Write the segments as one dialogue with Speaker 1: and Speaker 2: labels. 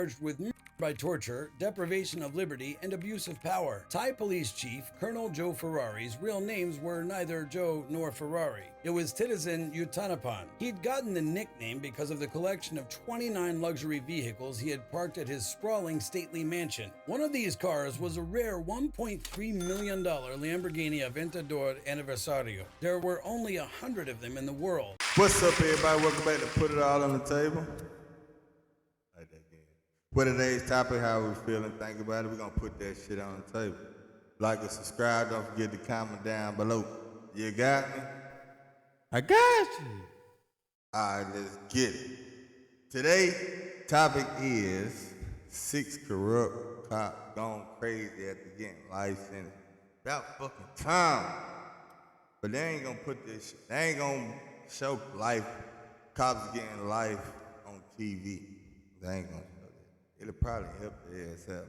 Speaker 1: charged with murder by torture, deprivation of liberty, and abuse of power. Thai Police Chief Colonel Joe Ferrari's real names were neither Joe nor Ferrari. It was Titizen Uttanapan. He'd gotten the nickname because of the collection of 29 luxury vehicles he had parked at his sprawling stately mansion. One of these cars was a rare $1.3 million Lamborghini Aventador Anniversario. There were only 100 of them in the world.
Speaker 2: What's up, everybody? Welcome back to Put It All on the Table. Like that again. For today's topic, how we feeling, think about it. We're going to put that shit on the table. Like and subscribe. Don't forget to comment down below. You got me?
Speaker 3: I got you.
Speaker 2: All right, let's get it. Today's topic is 6 corrupt cops gone crazy after getting life sentence. About fucking time. But they ain't gonna put this shit. They ain't gonna show life, cops getting life on TV. They ain't gonna show that. It'll probably help their ass out.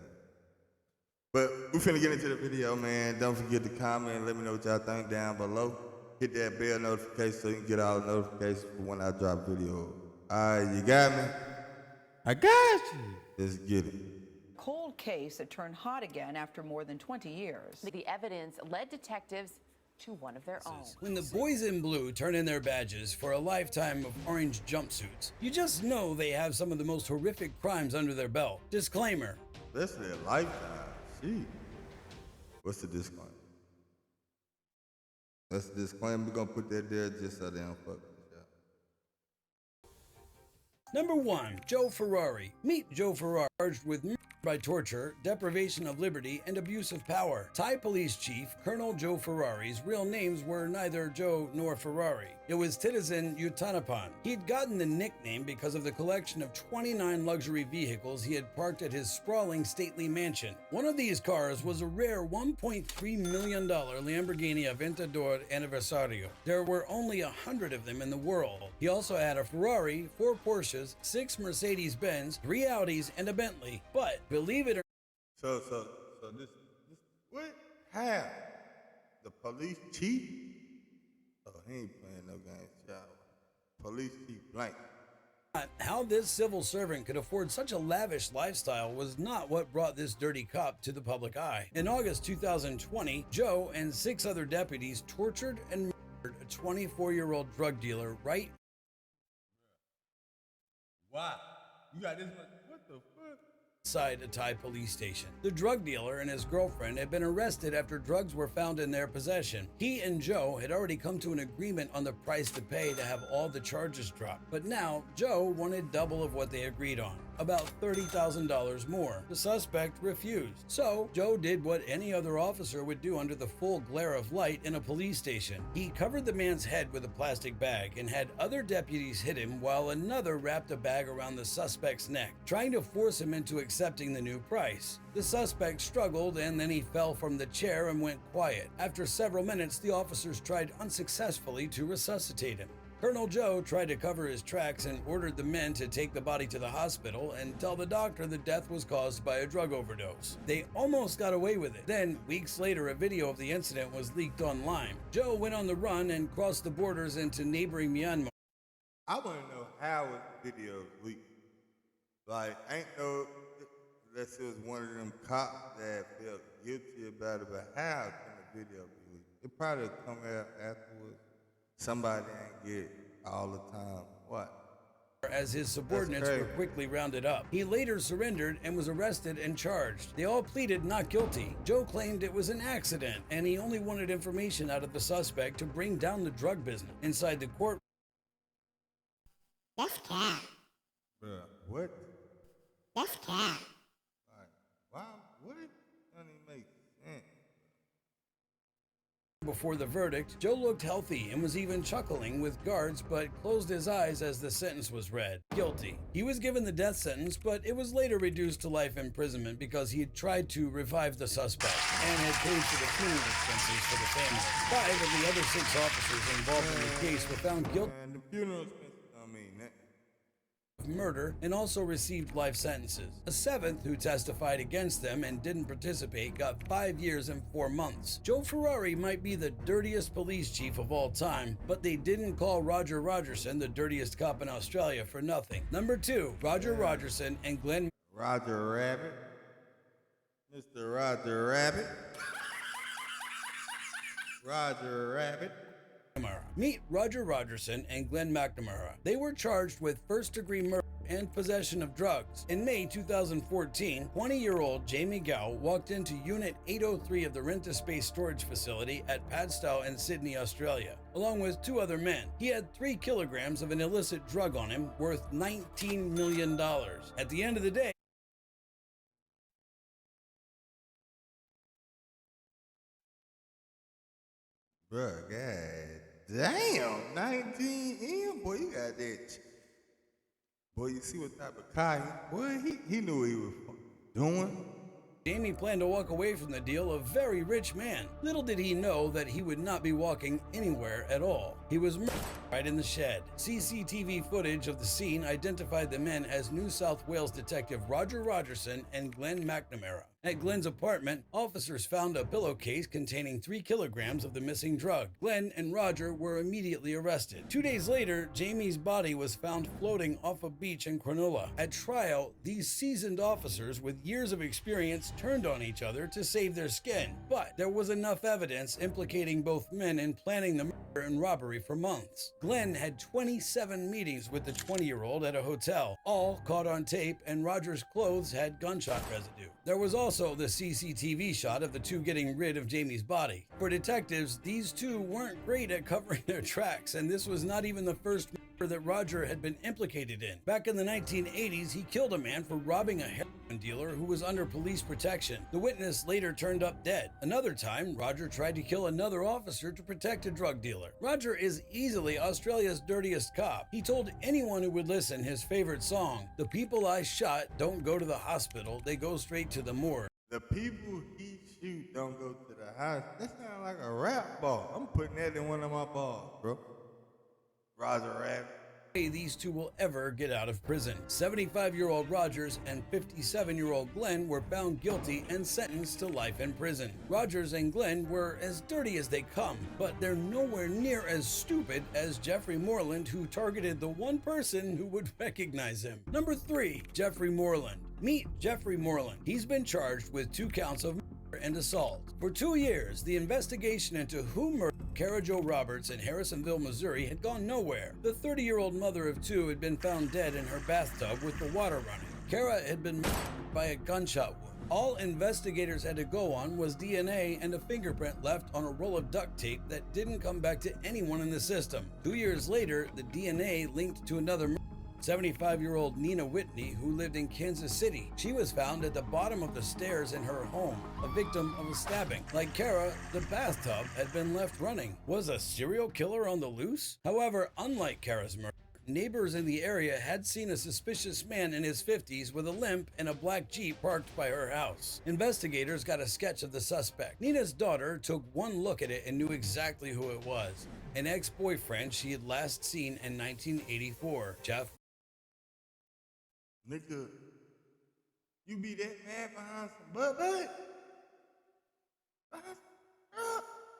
Speaker 2: But we finna get into the video, man. Don't forget to comment. Let me know what y'all think down below. Hit that bell notification so you can get all the notifications for when I drop video. Alright, you got me?
Speaker 3: I got you.
Speaker 2: Let's get it.
Speaker 4: Cold case that turned hot again after more than 20 years.
Speaker 5: The evidence led detectives to one of their own.
Speaker 1: When the boys in blue turn in their badges for a lifetime of orange jumpsuits, you just know they have some of the most horrific crimes under their belt. Disclaimer.
Speaker 2: That's their lifetime. Shit. What's the disclaimer? That's the disclaimer. We're gonna put that there just so they don't fuck with y'all.
Speaker 1: Number 1. Joe Ferrari. Meet Joe Ferrari, charged with murder by torture, deprivation of liberty, and abuse of power. Thai Police Chief Colonel Joe Ferrari's real names were neither Joe nor Ferrari. It was Titizen Uttanapan. He'd gotten the nickname because of the collection of 29 luxury vehicles he had parked at his sprawling stately mansion. One of these cars was a rare $1.3 million Lamborghini Aventador Anniversario. There were only 100 of them in the world. He also had a Ferrari, 4 Porsches, 6 Mercedes-Benz, 3 Audis, and a Bentley. But believe it or
Speaker 2: So this what? How? The police chief? Oh, he ain't playing no games, child. Police chief blank.
Speaker 1: not, how this civil servant could afford such a lavish lifestyle was not what brought this dirty cop to the public eye. In August 2020, Joe and 6 other deputies tortured and murdered a 24-year-old drug dealer right
Speaker 2: Why? You got this much? What the fuck?
Speaker 1: outside a Thai police station. The drug dealer and his girlfriend had been arrested after drugs were found in their possession. He and Joe had already come to an agreement on the price to pay to have all the charges dropped. But now, Joe wanted double of what they agreed on, about $30,000 more. The suspect refused. So, Joe did what any other officer would do under the full glare of light in a police station. He covered the man's head with a plastic bag and had other deputies hit him while another wrapped a bag around the suspect's neck, trying to force him into accepting the new price. The suspect struggled and then he fell from the chair and went quiet. After several minutes, the officers tried unsuccessfully to resuscitate him. Colonel Joe tried to cover his tracks and ordered the men to take the body to the hospital and tell the doctor the death was caused by a drug overdose. They almost got away with it. Then, weeks later, a video of the incident was leaked online. Joe went on the run and crossed the borders into neighboring Myanmar.
Speaker 2: I want to know how was the video leaked. Like, ain't no, unless it was one of them cops that felt guilty about it, but how can the video be leaked? It probably come out afterwards. Somebody ain't get it all the time. What?
Speaker 1: As his subordinates were quickly rounded up. He later surrendered and was arrested and charged. They all pleaded not guilty. Joe claimed it was an accident and he only wanted information out of the suspect to bring down the drug business. Inside the court,
Speaker 6: That's cap.
Speaker 2: Bruh, what?
Speaker 6: That's cap.
Speaker 2: Like, wow, what? Doesn't even make sense.
Speaker 1: before the verdict, Joe looked healthy and was even chuckling with guards, but closed his eyes as the sentence was read. Guilty. He was given the death sentence, but it was later reduced to life imprisonment because he had tried to revive the suspect and had paid for the funeral expenses for the family. 5 of the other 6 officers involved in the case were found guilty
Speaker 2: And the funeral expenses, that.
Speaker 1: of murder and also received life sentences. A 7th, who testified against them and didn't participate, got 5 years and 4 months. Joe Ferrari might be the dirtiest police chief of all time, but they didn't call Roger Rogerson the dirtiest cop in Australia for nothing. Number 2, Roger Rogerson and Glenn
Speaker 2: Roger Rabbit. Mr. Roger Rabbit. Roger Rabbit.
Speaker 1: Meet Roger Rogerson and Glenn McNamara. They were charged with first-degree murder and possession of drugs. In May 2014, 20-year-old Jamie Gow walked into Unit 803 of the Rent-A-Space storage facility at Padstow in Sydney, Australia, along with 2 other men. He had 3 kilograms of an illicit drug on him worth $19 million. At the end of the day,
Speaker 2: Bruh, god damn, 19 M, boy, you got that. Boy, you see what type of car boy, he knew what he was doing.
Speaker 1: Jamie planned to walk away from the deal a very rich man. Little did he know that he would not be walking anywhere at all. He was murdered right in the shed. CCTV footage of the scene identified the men as New South Wales detective Roger Rogerson and Glenn McNamara. At Glenn's apartment, officers found a pillowcase containing 3 kilograms of the missing drug. Glenn and Roger were immediately arrested. 2 days later, Jamie's body was found floating off a beach in Cronulla. At trial, these seasoned officers with years of experience turned on each other to save their skin. But there was enough evidence implicating both men in planning the murder and robbery for months. Glenn had 27 meetings with the 20-year-old at a hotel, all caught on tape, and Roger's clothes had gunshot residue. There was also the CCTV shot of the 2 getting rid of Jamie's body. For detectives, these 2 weren't great at covering their tracks, and this was not even the first murder that Roger had been implicated in. Back in the 1980s, he killed a man for robbing a heroin dealer who was under police protection. The witness later turned up dead. Another time, Roger tried to kill another officer to protect a drug dealer. Roger is easily Australia's dirtiest cop. He told anyone who would listen his favorite song, "The people I shot don't go to the hospital, they go straight to the morgue."
Speaker 2: The people he shoot don't go to the house. That sounds like a rap ball. I'm putting that in one of my balls, bro. Roger Rabbit.
Speaker 1: These 2 will ever get out of prison. 75-year-old Rogers and 57-year-old Glenn were found guilty and sentenced to life in prison. Rogers and Glenn were as dirty as they come, but they're nowhere near as stupid as Jeffrey Moreland, who targeted the one person who would recognize him. Number 3, Jeffrey Moreland. Meet Jeffrey Moreland. He's been charged with 2 counts of murder and assault. For 2 years, the investigation into who murdered Kara Jo Roberts in Harrisonville, Missouri had gone nowhere. The 30-year-old mother of 2 had been found dead in her bathtub with the water running. Kara had been murdered by a gunshot wound. All investigators had to go on was DNA and a fingerprint left on a roll of duct tape that didn't come back to anyone in the system. 2 years later, the DNA linked to another murder. 75-year-old Nina Whitney, who lived in Kansas City. She was found at the bottom of the stairs in her home, a victim of a stabbing. Like Kara, the bathtub had been left running. Was a serial killer on the loose? However, unlike Kara's murder, neighbors in the area had seen a suspicious man in his 50s with a limp and a black Jeep parked by her house. Investigators got a sketch of the suspect. Nina's daughter took one look at it and knew exactly who it was. An ex-boyfriend she had last seen in 1984. Jeff?
Speaker 2: Nigga, you be that mad behind some butt?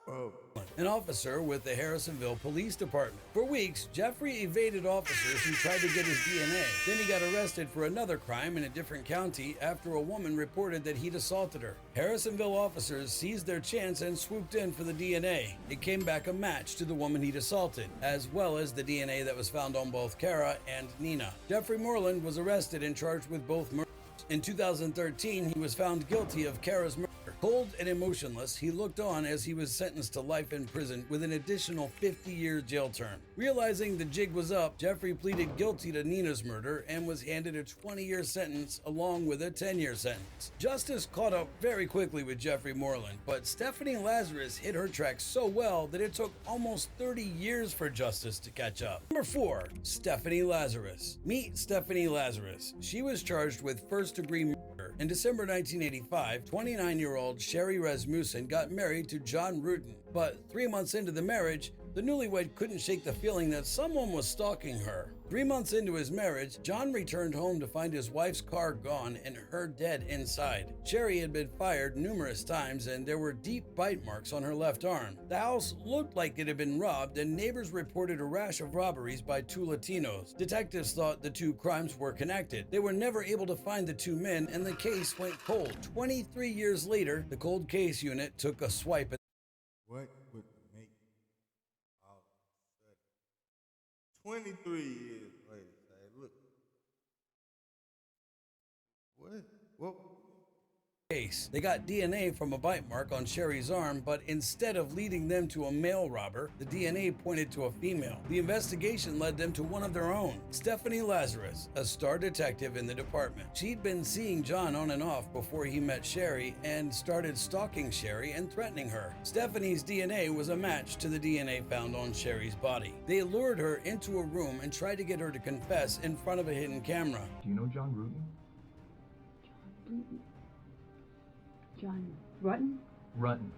Speaker 2: Oh.
Speaker 1: An officer with the Harrisonville Police Department. For weeks, Jeffrey evaded officers who tried to get his DNA. Then he got arrested for another crime in a different county after a woman reported that he'd assaulted her. Harrisonville officers seized their chance and swooped in for the DNA. It came back a match to the woman he'd assaulted, as well as the DNA that was found on both Kara and Nina. Jeffrey Moreland was arrested and charged with both murders. In 2013, he was found guilty of Kara's murder. Cold and emotionless, he looked on as he was sentenced to life in prison with an additional 50-year jail term. Realizing the jig was up, Jeffrey pleaded guilty to Nina's murder and was handed a 20-year sentence along with a 10-year sentence. Justice caught up very quickly with Jeffrey Moreland, but Stephanie Lazarus hit her tracks so well that it took almost 30 years for justice to catch up. Number 4, Stephanie Lazarus. Meet Stephanie Lazarus. She was charged with first-degree murder. In December 1985, 29-year-old Sherry Rasmussen got married to John Rutten, but 3 months into the marriage, the newlywed couldn't shake the feeling that someone was stalking her. 3 months into his marriage, John returned home to find his wife's car gone and her dead inside. Sherry had been fired numerous times and there were deep bite marks on her left arm. The house looked like it had been robbed and neighbors reported a rash of robberies by two Latinos. Detectives thought the two crimes were connected. They were never able to find the two men and the case went cold. 23 years later, the cold case unit took a swipe at
Speaker 2: What would make all of a sudden 23 years later say, look, what?
Speaker 1: case. They got DNA from a bite mark on Sherry's arm, but instead of leading them to a male robber, the DNA pointed to a female. The investigation led them to one of their own, Stephanie Lazarus, a star detective in the department. She'd been seeing John on and off before he met Sherry and started stalking Sherry and threatening her. Stephanie's DNA was a match to the DNA found on Sherry's body. They lured her into a room and tried to get her to confess in front of a hidden camera.
Speaker 7: Do you know John Rutten?
Speaker 8: John Rutten?
Speaker 7: Rutten.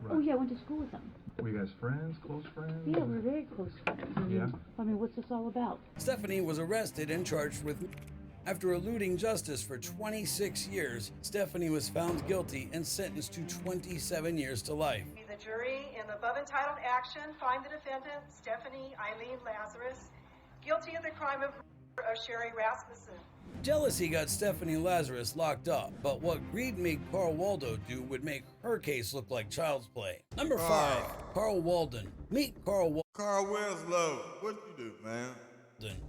Speaker 8: Oh, yeah, I went to school with him.
Speaker 7: Were you guys friends, close friends?
Speaker 8: Yeah, we're very close friends.
Speaker 7: Yeah?
Speaker 8: I mean, what's this all about?
Speaker 1: Stephanie was arrested and charged with after eluding justice for 26 years. Stephanie was found guilty and sentenced to 27 years to life.
Speaker 9: The jury in the above entitled action find the defendant, Stephanie Eileen Lazarus, guilty of the crime of murder of Sherry Rasmussen.
Speaker 1: Jealousy got Stephanie Lazarus locked up, but what greed made Carl Waldo do would make her case look like child's play. Number 5, Carl Walden. Meet Carl Walden.
Speaker 2: Carl Winslow, what you do, man?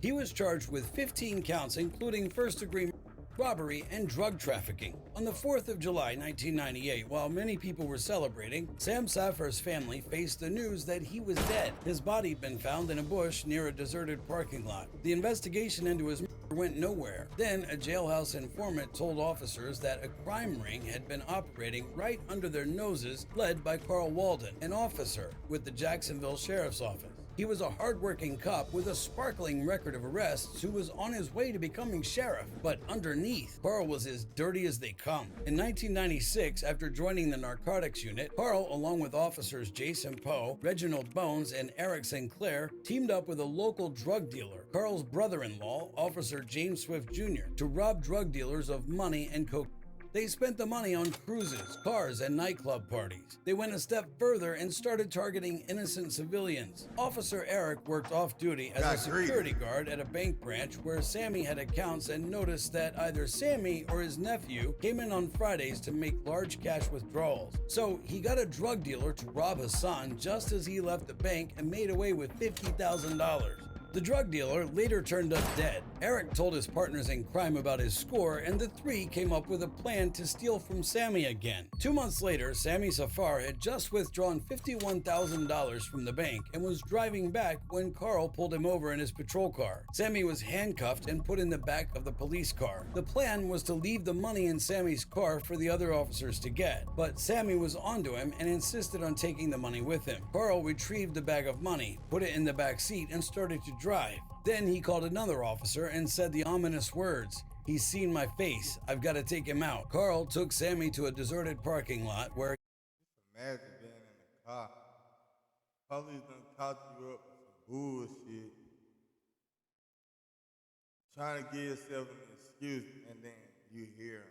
Speaker 1: He was charged with 15 counts, including first-degree robbery and drug trafficking. On the 4th of July, 1998, while many people were celebrating, Sam Safar's family faced the news that he was dead. His body had been found in a bush near a deserted parking lot. The investigation into his murder went nowhere. Then, a jailhouse informant told officers that a crime ring had been operating right under their noses, led by Carl Walden, an officer with the Jacksonville Sheriff's Office. He was a hard-working cop with a sparkling record of arrests who was on his way to becoming sheriff. But underneath, Carl was as dirty as they come. In 1996, after joining the narcotics unit, Carl, along with officers Jason Poe, Reginald Bones, and Eric Sinclair, teamed up with a local drug dealer, Carl's brother-in-law, Officer James Swift Jr., to rob drug dealers of money and cocaine. They spent the money on cruises, cars, and nightclub parties. They went a step further and started targeting innocent civilians. Officer Eric worked off-duty as a security guard at a bank branch where Sammy had accounts and noticed that either Sammy or his nephew came in on Fridays to make large cash withdrawals. So he got a drug dealer to rob Hassan just as he left the bank and made away with $50,000. The drug dealer later turned up dead. Eric told his partners in crime about his score, and the three came up with a plan to steal from Sammy again. 2 months later, Sammy Safar had just withdrawn $51,000 from the bank and was driving back when Carl pulled him over in his patrol car. Sammy was handcuffed and put in the back of the police car. The plan was to leave the money in Sammy's car for the other officers to get, but Sammy was onto him and insisted on taking the money with him. Carl retrieved the bag of money, put it in the back seat, and started to drive. Then he called another officer and said the ominous words, "He's seen my face. I've got to take him out." Carl took Sammy to a deserted parking lot where
Speaker 2: Imagine being in the car. Police done caught you up with some bullshit. Trying to give yourself an excuse, and then you hear him.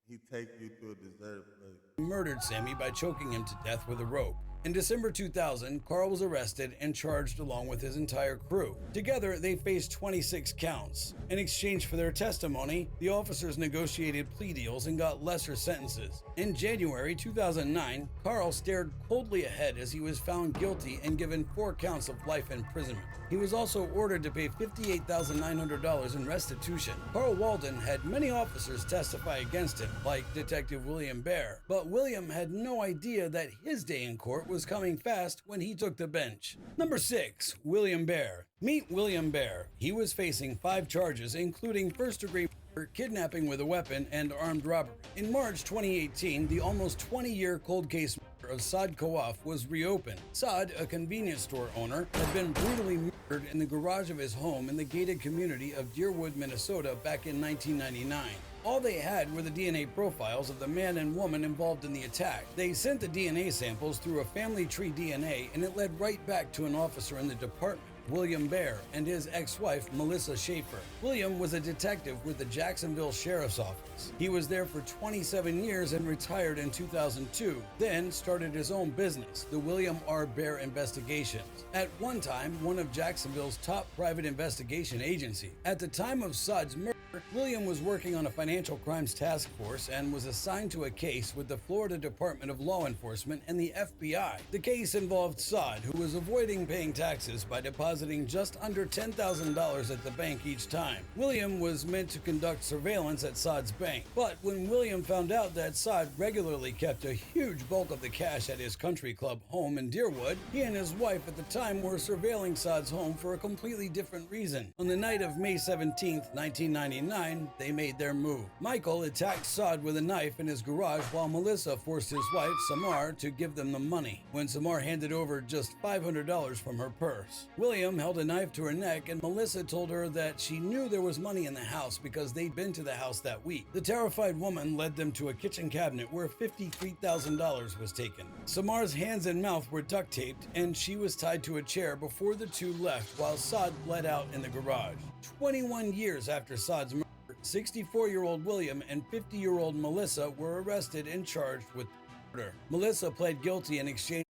Speaker 2: He take you to a deserted place.
Speaker 1: he murdered Sammy by choking him to death with a rope. In December 2000, Carl was arrested and charged along with his entire crew. Together, they faced 26 counts. In exchange for their testimony, the officers negotiated plea deals and got lesser sentences. In January 2009, Carl stared coldly ahead as he was found guilty and given 4 counts of life imprisonment. He was also ordered to pay $58,900 in restitution. Carl Walden had many officers testify against him, like Detective William Bear, but William had no idea that his day in court was coming fast when he took the bench. Number 6, William Bear. Meet William Bear. He was facing 5 charges, including first-degree murder, kidnapping with a weapon, and armed robbery. In March 2018, the almost 20-year cold case of Saad Kawaf was reopened. Saad, a convenience store owner, had been brutally murdered in the garage of his home in the gated community of Deerwood, Minnesota back in 1999. All they had were the DNA profiles of the man and woman involved in the attack. They sent the DNA samples through a family tree DNA, and it led right back to an officer in the department. William Bear, and his ex-wife, Melissa Schaefer. William was a detective with the Jacksonville Sheriff's Office. He was there for 27 years and retired in 2002, then started his own business, the William R. Bear Investigations. At one time, one of Jacksonville's top private investigation agency. At the time of Saad's murder, William was working on a financial crimes task force and was assigned to a case with the Florida Department of Law Enforcement and the FBI. The case involved Saad, who was avoiding paying taxes by depositing just under $10,000 at the bank each time. William was meant to conduct surveillance at Saad's bank, but when William found out that Saad regularly kept a huge bulk of the cash at his country club home in Deerwood, he and his wife at the time were surveilling Saad's home for a completely different reason. On the night of May 17, 1999, they made their move. Michael attacked Saad with a knife in his garage while Melissa forced his wife, Samar, to give them the money. When Samar handed over just $500 from her purse, William held a knife to her neck, and Melissa told her that she knew there was money in the house because they'd been to the house that week. The terrified woman led them to a kitchen cabinet where $53,000 was taken. Samar's hands and mouth were duct taped, and she was tied to a chair before the two left while Saad bled out in the garage. 21 years after Saad's murder, 64-year-old William and 50-year-old Melissa were arrested and charged with murder. Melissa pled guilty in exchange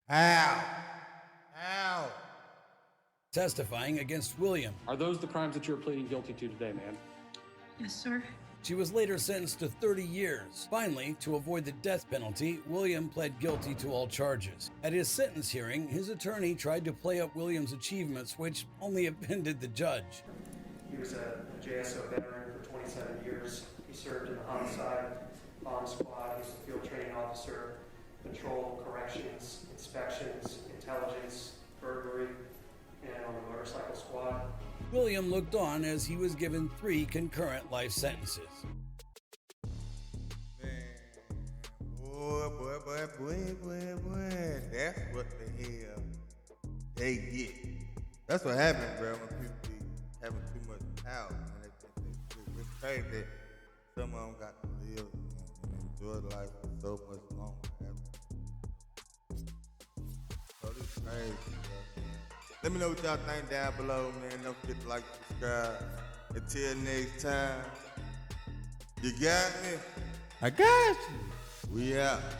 Speaker 1: testifying against William.
Speaker 10: Are those the crimes that you're pleading guilty to today, ma'am?
Speaker 8: Yes, sir.
Speaker 1: She was later sentenced to 30 years. Finally, to avoid the death penalty, William pled guilty to all charges. At his sentence hearing, his attorney tried to play up William's achievements, which only offended the judge.
Speaker 11: He was a JSO veteran for 27 years. He served in the homicide bomb squad. He was a field training officer, patrol, corrections, inspections, intelligence, burglary, and on the motorcycle squad.
Speaker 1: William looked on as he was given 3 concurrent life sentences.
Speaker 2: Man, boy. That's what the hell they get. That's what happens, bro, when people be having too much power. And it's crazy that some of them got to live and enjoy life for so much longer. So this is crazy, bro. Let me know what y'all think down below, man. Don't forget to like, subscribe. Until next time, you got me?
Speaker 3: I got you.
Speaker 2: We out.